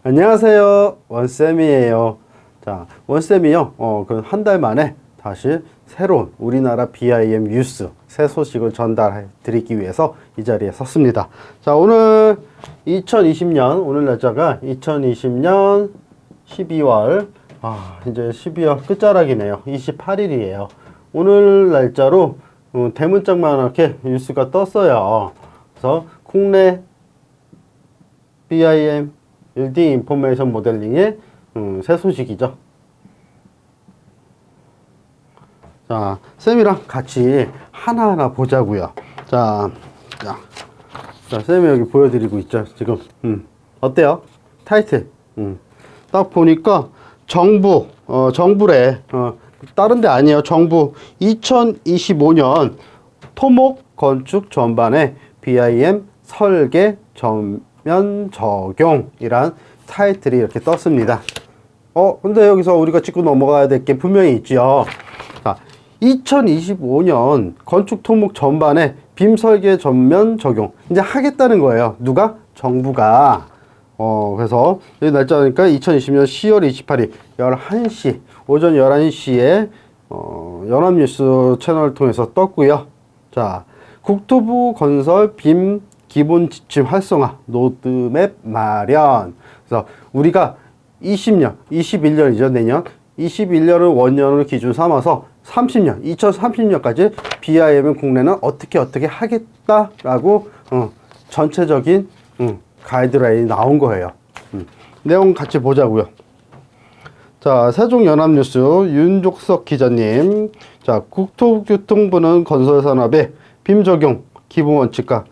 안녕하세요, 원쌤이에요. 자, 원쌤이요, 그 한 달 만에 다시 새로운 우리나라 BIM 뉴스 새 소식을 전달해 드리기 위해서 이 자리에 섰습니다. 자, 오늘 2020년, 오늘 날짜가 2020년 12월, 이제 12월 끝자락이네요. 28일이에요. 오늘 날짜로 대문짝만하게 뉴스가 떴어요. 그래서 국내 BIM 빌딩 인포메이션 모델링의 새 소식이죠. 자, 쌤이랑 같이 하나하나 보자고요. 자, 쌤이 여기 보여드리고 있죠. 지금 어때요? 타이틀 딱 보니까 정부래. 다른 데 아니에요. 정부 2025년 토목 건축 전반에 BIM 설계 전면 적용이란 타이틀이 이렇게 떴습니다. 근데 여기서 우리가 짚고 넘어가야 될 게 분명히 있죠. 자, 2025년 건축 토목 전반에 빔 설계 전면 적용 이제 하겠다는 거예요. 누가? 정부가. 그래서 이 날짜니까 2020년 10월 28일 11시 오전 11시에 연합뉴스 채널을 통해서 떴고요. 자, 국토부 건설 빔 기본 지침 활성화 로드맵 마련. 그래서 우리가 20년, 21년이죠, 내년. 21년을 원년으로 기준 삼아서 30년, 2030년까지 BIM은 국내는 어떻게 하겠다라고 전체적인 가이드라인이 나온 거예요. 내용 같이 보자고요. 자, 세종연합뉴스 윤족석 기자님. 자, 국토교통부는 건설산업의 빔 적용 기본원칙과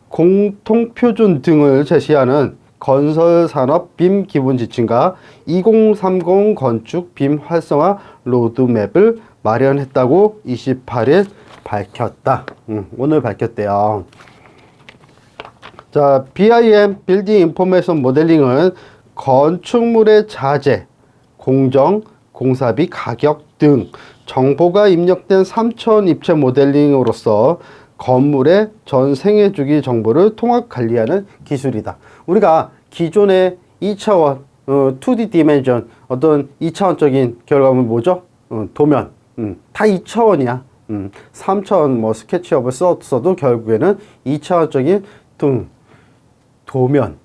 공통표준 등을 제시하는 건설산업 빔 기본지침과 2030 건축 빔 활성화 로드맵을 마련했다고 28일 밝혔다. 오늘 밝혔대요. 자, BIM 빌딩 인포메이션 모델링은 건축물의 자재, 공정, 공사비, 가격 등 정보가 입력된 3차원 입체 모델링으로서 건물의 전 생애주기 정보를 통합 관리하는 기술이다. 우리가 기존의 2차원, 2D 디멘전, 어떤 2차원적인 결과물 뭐죠? 도면. 다 2차원이야. 3차원 뭐 스케치업을 써도 결국에는 2차원적인 도면.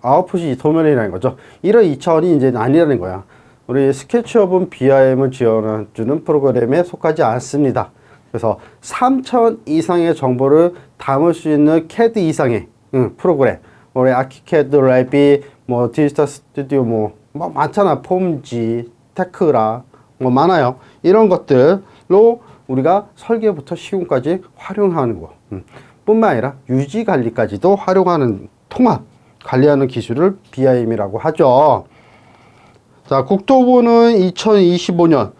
아웃풋이 도면이라는 거죠. 이런 2차원이 이제 아니라는 거야. 우리 스케치업은 BIM을 지원해주는 프로그램에 속하지 않습니다. 그래서 3차원 이상의 정보를 담을 수 있는 CAD 이상의 프로그램. 우리 아키캐드, 레빗, 뭐 디지털 스튜디오 뭐 많잖아. 폼지, 테크라 뭐 많아요. 이런 것들로 우리가 설계부터 시공까지 활용하는 거. 뿐만 아니라 유지 관리까지도 활용하는 통합 관리하는 기술을 BIM이라고 하죠. 자, 국토부는 2025년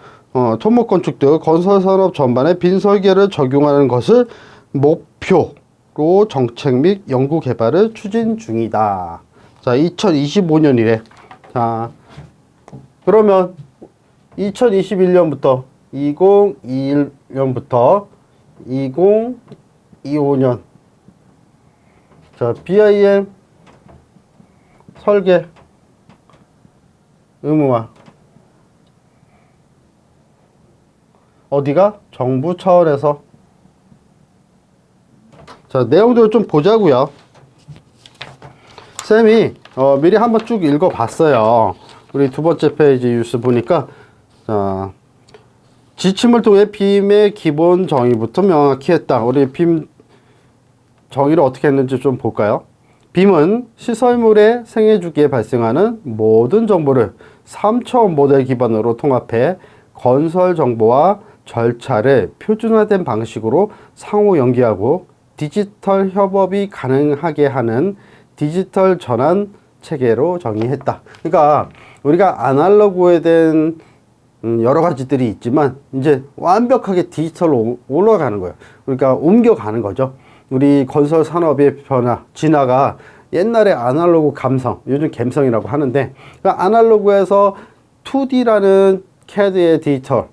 토목건축 등 건설산업 전반에 빔 설계를 적용하는 것을 목표로 정책 및 연구 개발을 추진 중이다. 자, 2025년이래. 자, 그러면 2021년부터 2021년부터 2025년 자, BIM 설계 의무화 어디가? 정부 차원에서. 자, 내용들을 좀 보자고요. 쌤이 미리 한번 쭉 읽어봤어요. 우리 두 번째 페이지 뉴스 보니까 자, 지침을 통해 빔의 기본 정의부터 명확히 했다. 우리 빔 정의를 어떻게 했는지 좀 볼까요? 빔은 시설물의 생애주기에 발생하는 모든 정보를 3차원 모델 기반으로 통합해 건설 정보와 절차를 표준화된 방식으로 상호 연계하고 디지털 협업이 가능하게 하는 디지털 전환 체계로 정의했다. 그러니까 우리가 아날로그에 대한 여러 가지들이 있지만 이제 완벽하게 디지털로 올라가는 거예요. 그러니까 옮겨가는 거죠. 우리 건설 산업의 변화, 진화가 옛날에 아날로그 감성, 요즘 갬성이라고 하는데 그러니까 아날로그에서 2D라는 CAD의 디지털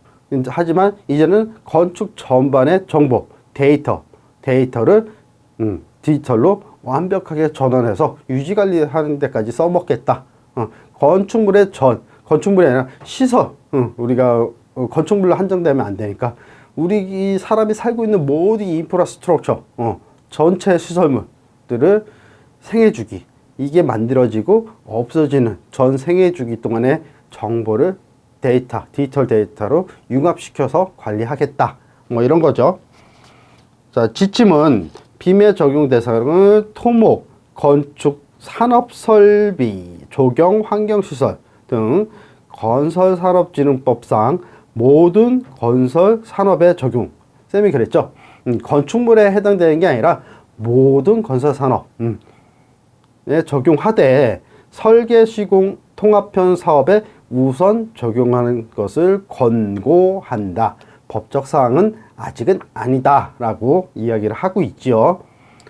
하지만 이제는 건축 전반의 정보, 데이터를 디지털로 완벽하게 전환해서 유지관리하는 데까지 써먹겠다. 건축물의 건축물이 아니라 시설. 우리가 건축물로 한정되면 안 되니까 우리 이 사람이 살고 있는 모든 인프라스트럭처, 전체 시설물들을 생애주기, 이게 만들어지고 없어지는 전 생애주기 동안의 정보를 디지털 데이터로 융합시켜서 관리하겠다. 뭐 이런 거죠. 자, 지침은 빔의 적용 대상은 토목, 건축, 산업설비, 조경, 환경시설 등 건설산업진흥법상 모든 건설 산업에 적용. 쌤이 그랬죠. 건축물에 해당되는 게 아니라 모든 건설 산업에 적용하되 설계 시공 통합형 사업에 우선 적용하는 것을 권고한다. 법적 사항은 아직은 아니다라고 이야기를 하고 있지요.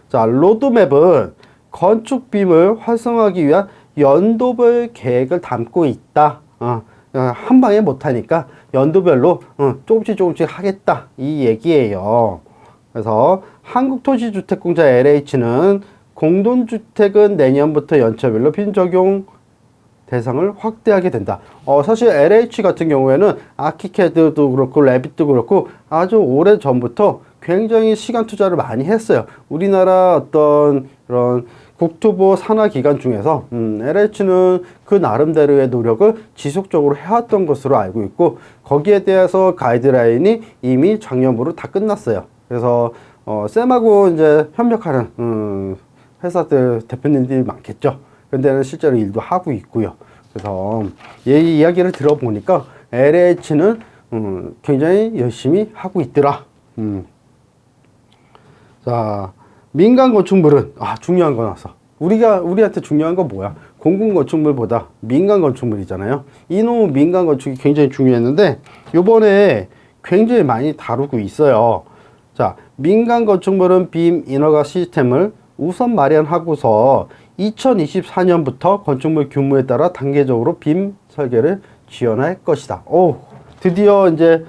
자, 로드맵은 건축빔을 활성화하기 위한 연도별 계획을 담고 있다. 한 방에 못하니까 연도별로 조금씩 하겠다, 이 얘기예요. 그래서 한국토지주택공사 LH는 공동주택은 내년부터 연차별로 빔 적용 대상을 확대하게 된다. 사실 LH 같은 경우에는 아키캐드도 그렇고 레빗도 그렇고 아주 오래 전부터 굉장히 시간 투자를 많이 했어요. 우리나라 어떤 그런 국토부 산하 기관 중에서 LH는 그 나름대로의 노력을 지속적으로 해왔던 것으로 알고 있고, 거기에 대해서 가이드라인이 이미 작년으로 다 끝났어요. 그래서 쌤하고 이제 협력하는 회사들 대표님들이 많겠죠. 근데는 실제로 일도 하고 있고요. 그래서 이 이야기를 들어보니까 LH는 굉장히 열심히 하고 있더라. 자, 민간 건축물은 중요한 거 나왔어. 우리한테 중요한 건 뭐야? 공공 건축물보다 민간 건축물이잖아요. 이놈의 민간 건축이 굉장히 중요했는데 요번에 굉장히 많이 다루고 있어요. 자, 민간 건축물은 빔 인허가 시스템을 우선 마련하고서 2024년부터 건축물 규모에 따라 단계적으로 빔 설계를 지원할 것이다. 드디어 이제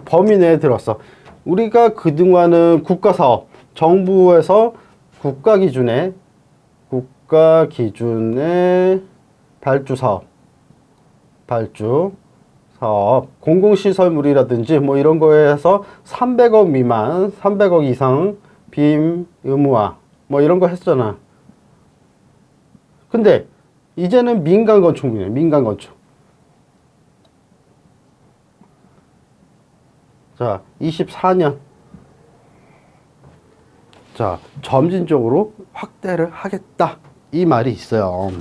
범위 내에 들었어. 우리가 그동안은 국가사업, 정부에서 국가 기준의 발주 사업, 공공시설물이라든지 뭐 이런 거에서 300억 미만, 300억 이상 빔 의무화 뭐 이런 거 했잖아. 근데 이제는 민간 건축물이에요. 민간 건축. 자, 24년. 자, 점진적으로 확대를 하겠다, 이 말이 있어요.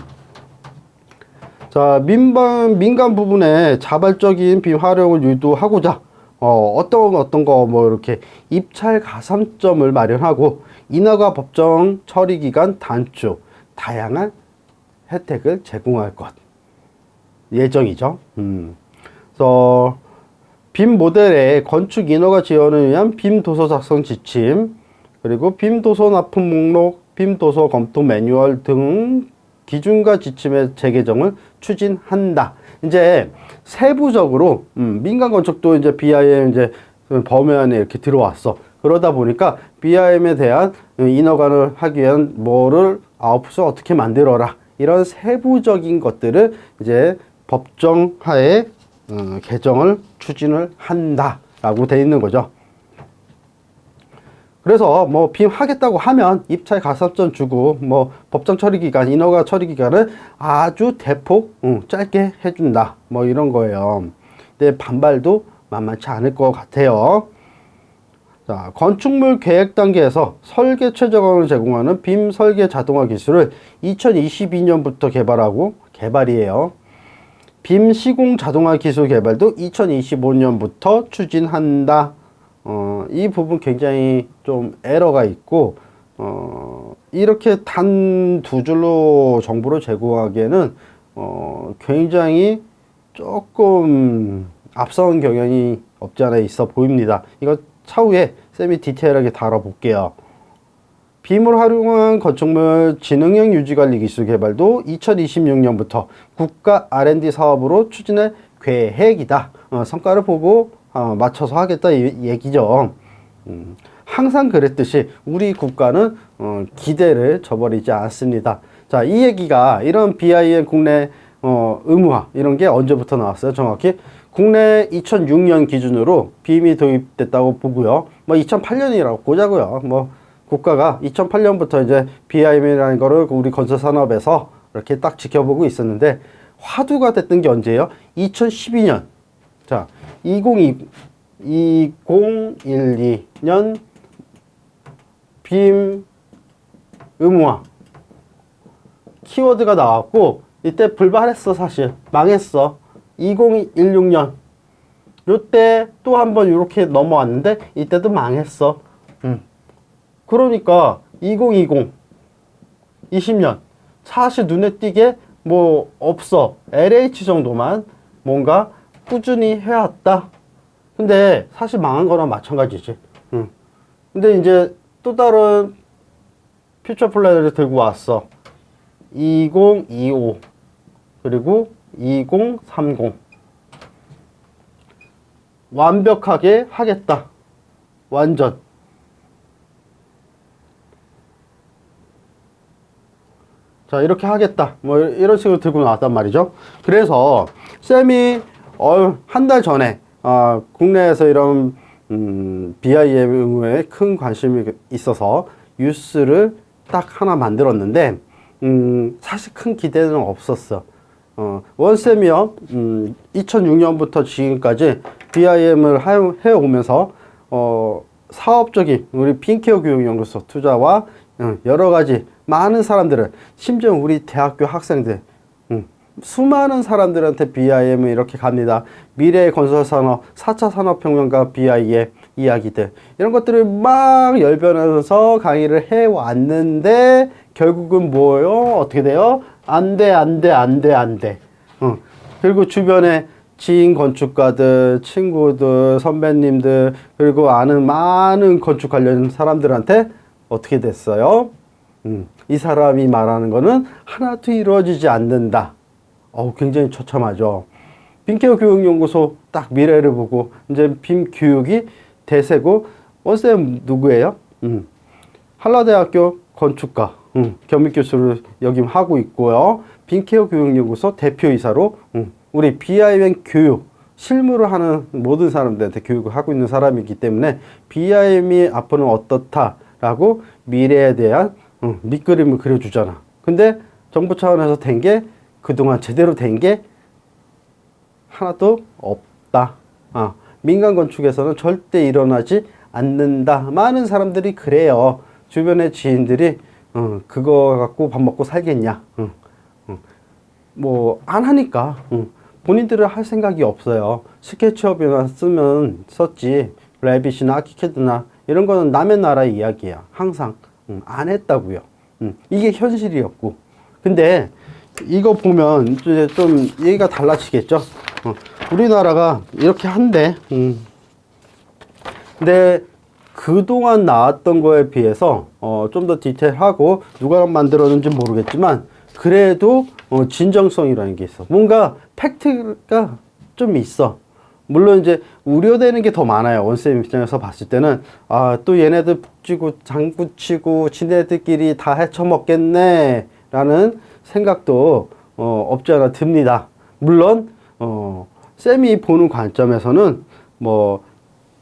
자, 민간 부분에 자발적인 빔 활용을 유도하고자 어떤 거 뭐 이렇게 입찰 가산점을 마련하고 인허가 법정 처리 기간 단축, 다양한 혜택을 제공할 것 예정이죠. 그래서 빔 모델의 건축 인허가 지원을 위한 빔 도서 작성 지침, 그리고 빔 도서 납품 목록, 빔 도서 검토 매뉴얼 등 기준과 지침의 재개정을 추진한다. 이제 세부적으로 민간 건축도 이제 BIM 이제 범위 안에 이렇게 들어왔어. 그러다 보니까 BIM에 대한 인허가를 하기 위한 뭐를 아웃풋을 어떻게 만들어라, 이런 세부적인 것들을 이제 법정 하에 개정을 추진을 한다라고 돼 있는 거죠. 그래서 뭐 빔 하겠다고 하면 입찰 가산점 주고 뭐 법정 처리 기간, 인허가 처리 기간을 아주 대폭 짧게 해준다, 뭐 이런 거예요. 근데 반발도 만만치 않을 것 같아요. 자, 건축물 계획 단계에서 설계 최저강을 제공하는 빔 설계 자동화 기술을 2022년부터 개발이에요. 빔 시공 자동화 기술 개발도 2025년부터 추진한다. 이 부분 굉장히 좀 에러가 있고, 이렇게 단 두 줄로 정보를 제공하기에는 굉장히 조금 앞선 경향이 없지 않아 있어 보입니다. 이거 차후에 쌤이 디테일하게 다뤄볼게요. 빔을 활용한 건축물 지능형 유지관리 기술 개발도 2026년부터 국가 R&D 사업으로 추진할 계획이다. 성과를 보고 맞춰서 하겠다, 이 얘기죠. 항상 그랬듯이 우리 국가는 기대를 저버리지 않습니다. 자, 이 얘기가 이런 BIM 국내 의무화 이런 게 언제부터 나왔어요? 정확히 국내 2006년 기준으로 BIM이 도입됐다고 보고요. 뭐 2008년이라고 보자고요. 뭐 국가가 2008년부터 이제 BIM이라는 거를 우리 건설 산업에서 이렇게 딱 지켜보고 있었는데 화두가 됐던 게 언제예요? 2012년. 자, 2012년 BIM 의무화 키워드가 나왔고 이때 불발했어. 사실 망했어. 2016년 요때 또 한번 이렇게 넘어왔는데 이때도 망했어. 그러니까 2020 20년 사실 눈에 띄게 뭐 없어. LH 정도만 뭔가 꾸준히 해왔다. 근데 사실 망한 거랑 마찬가지지. 근데 이제 또 다른 퓨처 플랜을 들고 왔어. 2025 그리고 2030 완벽하게 하겠다. 완전. 자, 이렇게 하겠다. 뭐 이런 식으로 들고 나왔단 말이죠. 그래서 쌤이 한 달 전에 국내에서 이런 BIM 의무에 큰 관심이 있어서 뉴스를 딱 하나 만들었는데 사실 큰 기대는 없었어. 원쌤이요 2006년부터 지금까지 BIM을 해오면서 사업적인 우리 빈케어 교육연구소 투자와 여러 가지 많은 사람들을 심지어 우리 대학교 학생들 수많은 사람들한테 BIM을 이렇게 갑니다. 미래의 건설산업 4차 산업혁명과 BIM 이야기들 이런 것들을 막 열변해서 강의를 해왔는데 결국은 뭐예요? 어떻게 돼요? 안 돼. 그리고 주변에 지인 건축가들, 친구들, 선배님들 그리고 아는 많은 건축 관련 사람들한테 어떻게 됐어요? 이 사람이 말하는 거는 하나도 이루어지지 않는다. 굉장히 처참하죠. 빈케어 교육연구소 딱 미래를 보고 이제 빔 교육이 대세고 원쌤 누구예요? 한라대학교 건축가 겸임 교수를 역임하고 있고요. 빈케어 교육연구소 대표이사로 우리 BIM 교육 실무를 하는 모든 사람들한테 교육을 하고 있는 사람이기 때문에 BIM이 앞으로는 어떻다라고 미래에 대한 밑그림을 그려주잖아. 근데 정부 차원에서 된 게 그동안 제대로 된 게 하나도 없다. 민간 건축에서는 절대 일어나지 않는다. 많은 사람들이 그래요. 주변의 지인들이 그거 갖고 밥 먹고 살겠냐. 뭐 안 하니까 본인들은 할 생각이 없어요. 스케치업이나 쓰면 썼지 레빗이나 아키캐드나 이런 거는 남의 나라 이야기야. 항상 안 했다고요. 이게 현실이었고 근데 이거 보면 이제 좀 얘기가 달라지겠죠. 우리나라가 이렇게 한데 근데 그동안 나왔던 거에 비해서 좀 더 디테일하고 누가 만들었는지 모르겠지만 그래도 진정성이라는 게 있어. 뭔가 팩트가 좀 있어. 물론 이제 우려되는 게 더 많아요. 원쌤 입장에서 봤을 때는 또 얘네들 북치고 장구치고 지네들끼리 다 헤쳐먹겠네 라는 생각도 없지 않아 듭니다. 물론 쌤이 보는 관점에서는 뭐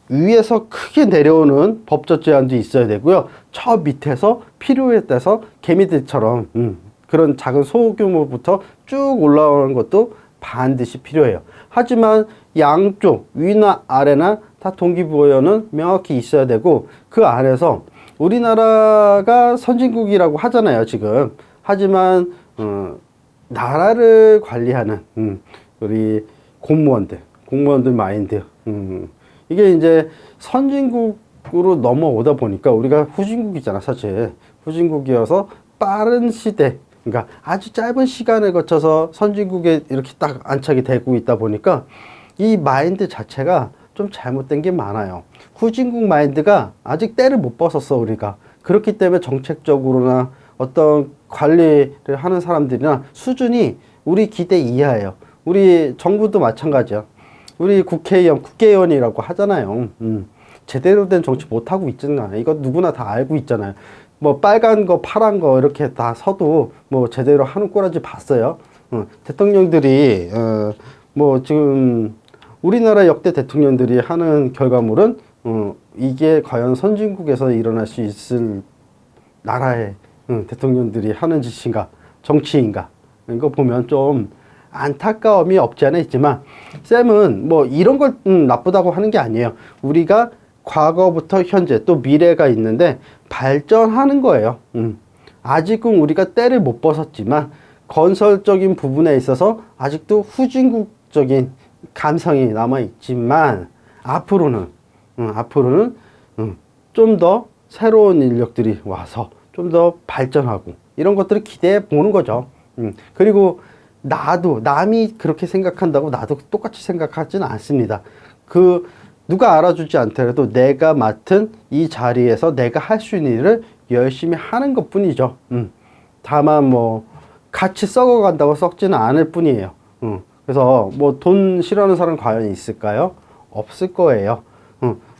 위에서 크게 내려오는 법적 제한도 있어야 되고요. 저 밑에서 필요에 따라서 개미들처럼 그런 작은 소규모부터 쭉 올라오는 것도 반드시 필요해요. 하지만 양쪽 위나 아래나 다 동기부여는 명확히 있어야 되고 그 안에서 우리나라가 선진국이라고 하잖아요 지금. 하지만 나라를 관리하는 우리 공무원들 마인드 이게 이제 선진국으로 넘어오다 보니까 우리가 후진국이잖아 사실. 후진국이어서 빠른 시대 그러니까 아주 짧은 시간을 거쳐서 선진국에 이렇게 딱 안착이 되고 있다 보니까 이 마인드 자체가 좀 잘못된 게 많아요. 후진국 마인드가 아직 때를 못 벗었어 우리가. 그렇기 때문에 정책적으로나 어떤 관리를 하는 사람들이나 수준이 우리 기대 이하예요. 우리 정부도 마찬가지야. 우리 국회의원이라고 하잖아요. 제대로 된 정치 못하고 있잖아. 이거 누구나 다 알고 있잖아요. 뭐 빨간 거 파란 거 이렇게 다 서도 뭐 제대로 하는 꼴인지 봤어요. 대통령들이 뭐 지금 우리나라 역대 대통령들이 하는 결과물은 이게 과연 선진국에서 일어날 수 있을 나라의 대통령들이 하는 짓인가, 정치인가, 이거 보면 좀 안타까움이 없지 않아 있지만, 쌤은 뭐 이런 걸 나쁘다고 하는 게 아니에요. 우리가 과거부터 현재 또 미래가 있는데 발전하는 거예요. 아직은 우리가 때를 못 벗었지만 건설적인 부분에 있어서 아직도 후진국적인 감성이 남아 있지만, 앞으로는 좀 더 새로운 인력들이 와서 좀 더 발전하고 이런 것들을 기대해 보는 거죠. 그리고 남이 그렇게 생각한다고 나도 똑같이 생각하지는 않습니다. 누가 알아주지 않더라도 내가 맡은 이 자리에서 내가 할 수 있는 일을 열심히 하는 것 뿐이죠. 다만 뭐 같이 썩어간다고 썩지는 않을 뿐이에요. 그래서 뭐 돈 싫어하는 사람 과연 있을까요? 없을 거예요.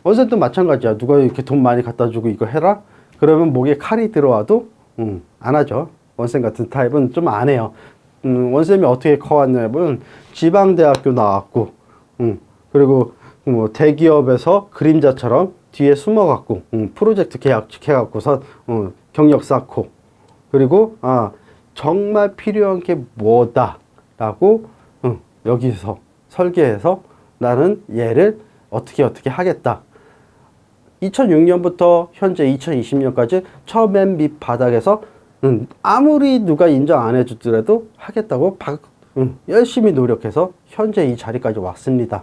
원생도 마찬가지야. 누가 이렇게 돈 많이 갖다 주고 이거 해라? 그러면 목에 칼이 들어와도 안 하죠. 원생 같은 타입은 좀 안 해요. 원쌤이 어떻게 커왔냐면 지방대학교 나왔고, 그리고 뭐 대기업에서 그림자처럼 뒤에 숨어갖고 프로젝트 계약해갖고서 경력 쌓고, 그리고 정말 필요한 게 뭐다라고 여기서 설계해서 나는 얘를 어떻게 하겠다. 2006년부터 현재 2020년까지 처맨 밑바닥에서 아무리 누가 인정 안 해주더라도 하겠다고 열심히 노력해서 현재 이 자리까지 왔습니다.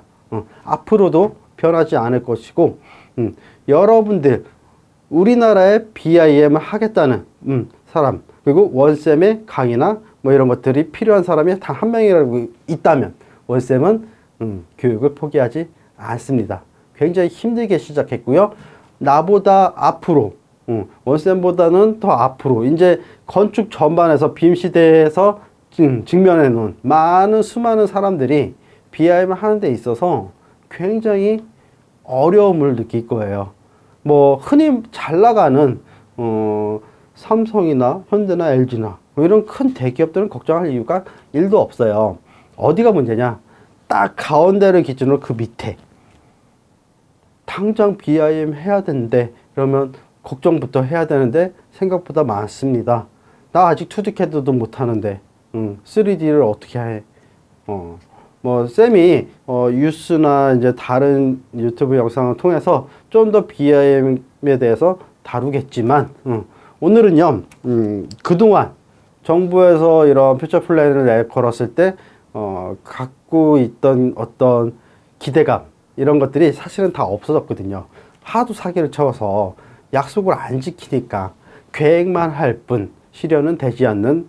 앞으로도 변하지 않을 것이고, 여러분들 우리나라에 BIM을 하겠다는 사람, 그리고 원쌤의 강의나 뭐 이런 것들이 필요한 사람이 단 한 명이라도 있다면 원쌤은 교육을 포기하지 않습니다. 굉장히 힘들게 시작했고요. 나보다 앞으로, 원쌤보다는 더 앞으로, 이제 건축 전반에서 빔 시대에서 직면해 놓은 수많은 사람들이 BIM을 하는 데 있어서 굉장히 어려움을 느낄 거예요. 뭐 흔히 잘 나가는 삼성이나 현대나 LG나 뭐 이런 큰 대기업들은 걱정할 이유가 1도 없어요. 어디가 문제냐? 딱 가운데를 기준으로 그 밑에 당장 BIM 해야 되는데, 그러면 걱정부터 해야 되는데 생각보다 많습니다. 나 아직 2D CAD도 못하는데 3D를 어떻게 해? 뭐 쌤이 뉴스나 이제 다른 유튜브 영상을 통해서 좀 더 BIM에 대해서 다루겠지만, 오늘은요 그동안 정부에서 이런 퓨처 플랜을 내걸었을 때 갖고 있던 어떤 기대감, 이런 것들이 사실은 다 없어졌거든요. 하도 사기를 쳐서 약속을 안 지키니까 계획만 할 뿐 실현은 되지 않는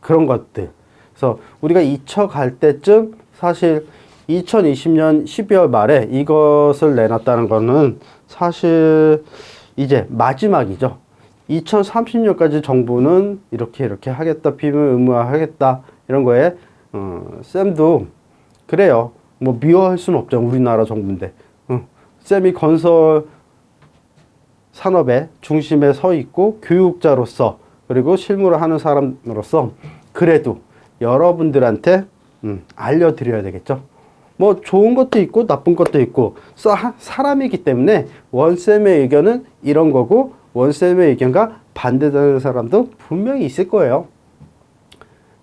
그런 것들. 그래서 우리가 잊혀갈 때쯤, 사실 2020년 12월 말에 이것을 내놨다는 거는 사실 이제 마지막이죠. 2030년까지 정부는 이렇게 하겠다, 빔을 의무화하겠다, 이런 거에 쌤도 그래요. 뭐 미워할 수는 없죠. 우리나라 정부인데. 쌤이 건설 산업의 중심에 서 있고 교육자로서, 그리고 실무를 하는 사람으로서 그래도 여러분들한테 알려드려야 되겠죠. 뭐 좋은 것도 있고 나쁜 것도 있고, 사람이기 때문에 원쌤의 의견은 이런 거고 원쌤의 의견과 반대되는 사람도 분명히 있을 거예요.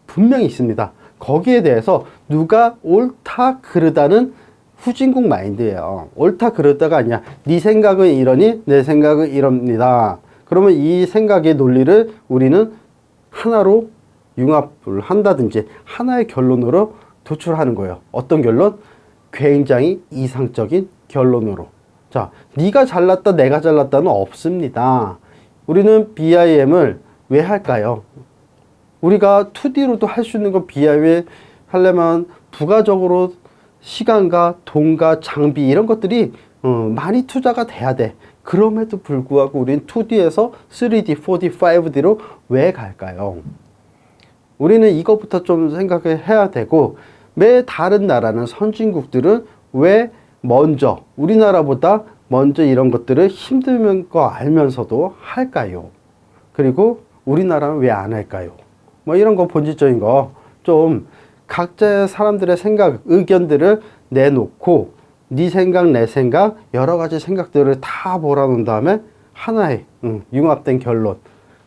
분명히 있습니다. 거기에 대해서 누가 옳다 그르다는 후진국 마인드예요. 옳다 그르다가 아니야. 네 생각은 이러니 내 생각은 이럽니다. 그러면 이 생각의 논리를 우리는 하나로 융합을 한다든지 하나의 결론으로 도출하는 거예요. 어떤 결론? 굉장히 이상적인 결론으로. 자, 네가 잘났다 내가 잘났다는 없습니다. 우리는 BIM을 왜 할까요? 우리가 2D로도 할 수 있는 거 BIM 하려면 부가적으로 시간과 돈과 장비 이런 것들이 많이 투자가 돼야 돼. 그럼에도 불구하고 우리는 2D에서 3D, 4D, 5D로 왜 갈까요? 우리는 이것부터 좀 생각을 해야 되고, 왜 다른 나라는 선진국들은 왜 먼저 우리나라보다 먼저 이런 것들을 힘든 거 알면서도 할까요? 그리고 우리나라는 왜 안 할까요? 뭐 이런 거 본질적인 거 좀 각자의 사람들의 생각, 의견들을 내놓고 네 생각, 내 생각, 여러 가지 생각들을 다 몰아놓은 다음에 하나의 융합된 결론.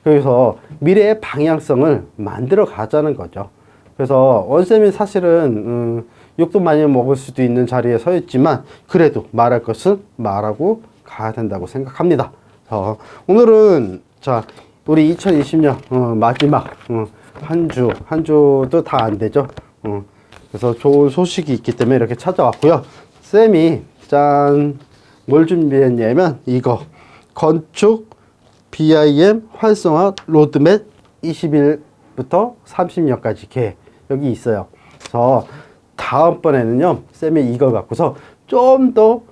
그래서 미래의 방향성을 만들어 가자는 거죠. 그래서 원쌤이 사실은 욕도 많이 먹을 수도 있는 자리에 서 있지만 그래도 말할 것은 말하고 가야 된다고 생각합니다. 오늘은 자 우리 2020년 마지막 한 주도 다 안 되죠. 그래서 좋은 소식이 있기 때문에 이렇게 찾아왔고요. 쌤이 짠 뭘 준비했냐면 이거 건축 BIM 활성화 로드맵 20일부터 30년까지 계획 여기 있어요. 그래서 다음번에는요 쌤이 이거 갖고서 좀 더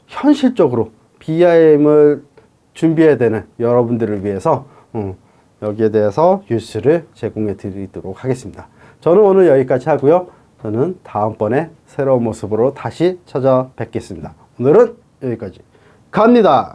현실적으로 BIM을 준비해야 되는 여러분들을 위해서 여기에 대해서 뉴스를 제공해 드리도록 하겠습니다. 저는 오늘 여기까지 하고요. 저는 다음번에 새로운 모습으로 다시 찾아뵙겠습니다. 오늘은 여기까지 갑니다.